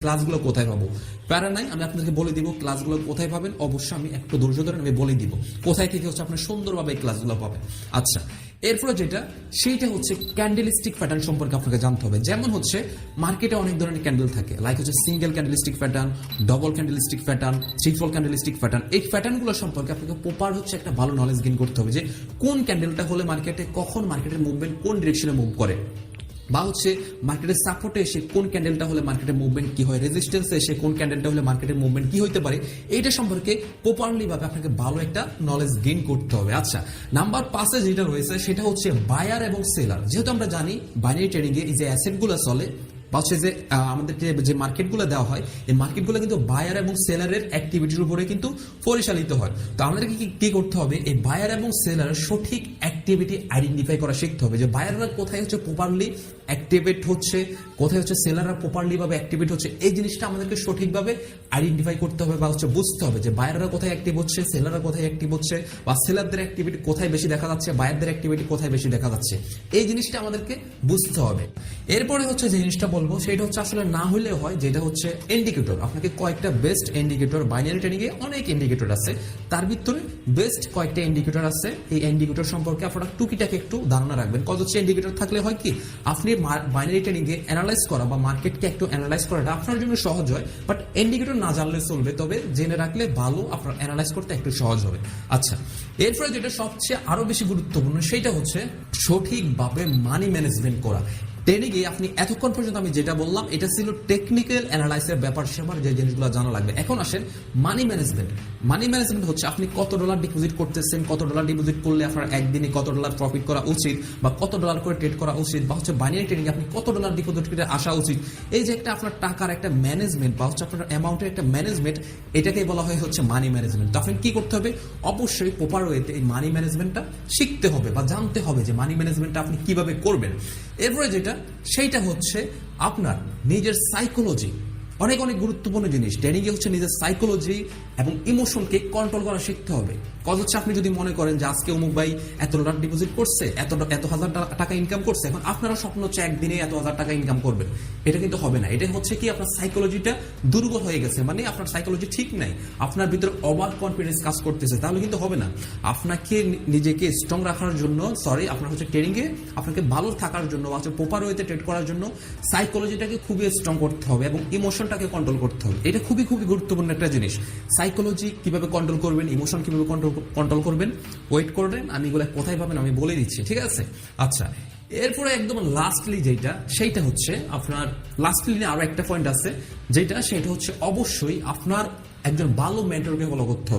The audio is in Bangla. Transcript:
ক্লাসগুলো কোথায় পাবো? প্যারা নাই, আমি আপনাদেরকে বলে দিব ক্লাসগুলো কোথায় পাবেন। অবশ্যই আমি একটু ধৈর্য ধরে আমি বলে দিব কোথায় থেকে হচ্ছে আপনার সুন্দরভাবে এই ক্লাসগুলো পাবেন। আচ্ছা, এরপরে যেটা সেইটা হচ্ছে ক্যান্ডেলস্টিক প্যাটার্ন সম্পর্কে আপনাকে জানতে হবে। যেমন হচ্ছে মার্কেটে অনেক ধরনের ক্যান্ডেল থাকে, লাইক হচ্ছে single candlestick pattern, double candlestick pattern, triple candlestick pattern. এই প্যাটার্নগুলো সম্পর্কে আপনাকে প্রপার হচ্ছে একটা ভালো নলেজ গেইন করতে হবে যে কোন ক্যান্ডেলটা হলে মার্কেটে কখন মার্কেটের মুভমেন্ট কোন ডিরেকশনে মুভ করে, বা হচ্ছে মার্কেটের সাপোর্টে এসে কোন ক্যান্ডেলটা হলে মার্কেটের মুভমেন্ট কি হয়, রেজিস্ট্যান্সে এসে কোন ক্যান্ডেলটা হলে মার্কেটের মুভমেন্ট কি হইতে পারে, এইটা সম্পর্কে প্রপারলি ভাবে আপনাকে ভালো একটা নলেজ গেইন করতে হবে। আচ্ছা, নাম্বার 5 যেটা রয়েছে সেটা হচ্ছে বায়ার এবং সেলার। যেহেতু আমরা জানি বাইনারি ট্রেডিং এ এই যে অ্যাসেটগুলো চলে বা হচ্ছে যে আমাদের যে মার্কেটগুলো দেওয়া হয়, এই মার্কেটগুলো কিন্তু বায়ার এবং সেলারের অ্যাক্টিভিটির উপরে কিন্তু পরিচালিত হয়। তো আমাদেরকে কি করতে হবে, এই বায়ার এবং সেলারের সঠিক অ্যাক্টিভিটি আইডেন্টিফাই করা শিখতে হবে যে বায়াররা কোথায় হচ্ছে প্রপারলি অ্যাক্টিভেট হচ্ছে, কোথায় হচ্ছে সেলাররা প্রপারলি ভাবে অ্যাক্টিভেট হচ্ছে। এই জিনিসটা আমাদেরকে সঠিকভাবে আইডেন্টিফাই করতে হবে বা হচ্ছে বুঝতে হবে যে বায়াররা কোথায় অ্যাক্টিভ হচ্ছে, সেলাররা কোথায় অ্যাক্টিভ হচ্ছে, বা সেলারদের অ্যাক্টিভিটি কোথায় বেশি দেখা যাচ্ছে, বায়ারদের অ্যাক্টিভিটি কোথায় বেশি দেখা যাচ্ছে। এই জিনিসটা আমাদেরকে বুঝতে হবে। এরপরে হচ্ছে যে জিনিসটা বলবো সেটা হচ্ছে আসলে না হলেও হয়, যেটা হচ্ছে ইন্ডিকেটর। আপনাকে কয়েকটা বেস্ট ইন্ডিকেটর, বাইনারি ট্রেডিং এ অনেক ইন্ডিকেটর আছে, তার ভিতরে বেস্ট কয়েকটা ইন্ডিকেটর আছে। এই ইন্ডিকেটর সম্পর্কে আপনারা টুকিটাকে একটু ধারণা রাখবেন। কত হচ্ছে ইন্ডিকেটর থাকলে হয় কি, আপনি বাইনারি ট্রেডিং এ অ্যানালাইজ করা বা মার্কেটকে একটু অ্যানালাইজ করাটা আপনার জন্য সহজ হয়, বাট ইন্ডিকেটর না জানলে চলবে, তবে জেনে রাখলে ভালো, আপনার অ্যানালাইজ করতে একটু সহজ হবে। আচ্ছা, এরপরে যেটা সবচেয়ে আরো বেশি গুরুত্বপূর্ণ সেটা হচ্ছে সঠিকভাবে মানি ম্যানেজমেন্ট করা। ট্রেডিং এ আপনি এতক্ষণ পর্যন্ত আমি যেটা বললাম এটা ছিল টেকনিক্যাল অ্যানালাইসিসের ব্যাপার সেবার, যে জিনিসগুলো জানা লাগবে। এখন আসেন মানি ম্যানেজমেন্ট। মানি ম্যানেজমেন্ট হচ্ছে আপনি কত ডলার ডিপোজিট করতেছেন, কত ডলার ডিপোজিট করলে আপনার একদিনে কত ডলার প্রফিট করা উচিত, বা কত ডলার করে ট্রেড করা উচিত, বা হচ্ছে বাইনারি ট্রেডিং আপনি কত ডলার ডিপোজিট করে আসা উচিত। এই যে একটা আপনার টাকার একটা ম্যানেজমেন্ট বা হচ্ছে আপনার অ্যামাউন্টের একটা ম্যানেজমেন্ট, এটাকেই বলা হয় হচ্ছে মানি ম্যানেজমেন্ট। তো আপনি কি করতে হবে, অবশ্যই প্রপার ওয়েতে এই মানি ম্যানেজমেন্টটা শিখতে হবে বা জানতে হবে যে মানি ম্যানেজমেন্টটা আপনি কিভাবে করবেন। এরপরে যেটা সেইটা হচ্ছে আপনার নিজের সাইকোলজি। অনেক অনেক গুরুত্বপূর্ণ জিনিস ট্রেনিং এ হচ্ছে নিজের সাইকোলজি এবং ইমোশনকে কন্ট্রোল করা শিখতে হবে। কজ হচ্ছে আপনি যদি মনে করেন যে আজকে অমুক ভাই এত ডলার ডিপোজিট করছে, এত হাজার টাকা ইনকাম করছে, এখন আপনারা স্বপ্ন হচ্ছে একদিনে এত হাজার টাকা ইনকাম করবেন, এটা কিন্তু হবে না। এটা হচ্ছে কি আপনার সাইকোলজিটা দুর্বল হয়ে গেছে, মানে আপনার সাইকোলজি ঠিক নাই, আপনার ভিতরে ওভার কনফিডেন্স কাজ করতেছে, তাহলে কিন্তু হবে না। আপনাকে নিজেকে স্ট্রং রাখার জন্য, আপনার হচ্ছে ট্রেডিং এ আপনাকে ভালো থাকার জন্য বা হচ্ছে প্রপার ওয়েতে ট্রেড করার জন্য সাইকোলজিটাকে খুবই স্ট্রং করতে হবে এবং ইমোশনটাকে কন্ট্রোল করতে হবে। এটা খুবই খুবই গুরুত্বপূর্ণ একটা জিনিস। সাইকোলজি কিভাবে কন্ট্রোল করবেন, ইমোশন কিভাবে কন্ট্রোল করবেন, ওয়েট করবেন, আমি এগুলো কোথায় পাবেন আমি বলে দিচ্ছি, ঠিক আছে? আচ্ছা, এরপরে একদম লাস্টলি সেইটা হচ্ছে আপনার লাস্টলি আরো একটা পয়েন্ট আছে, সেটা হচ্ছে অবশ্যই আপনার একজন ভালো মেন্টরকে ফলো করতে হবে।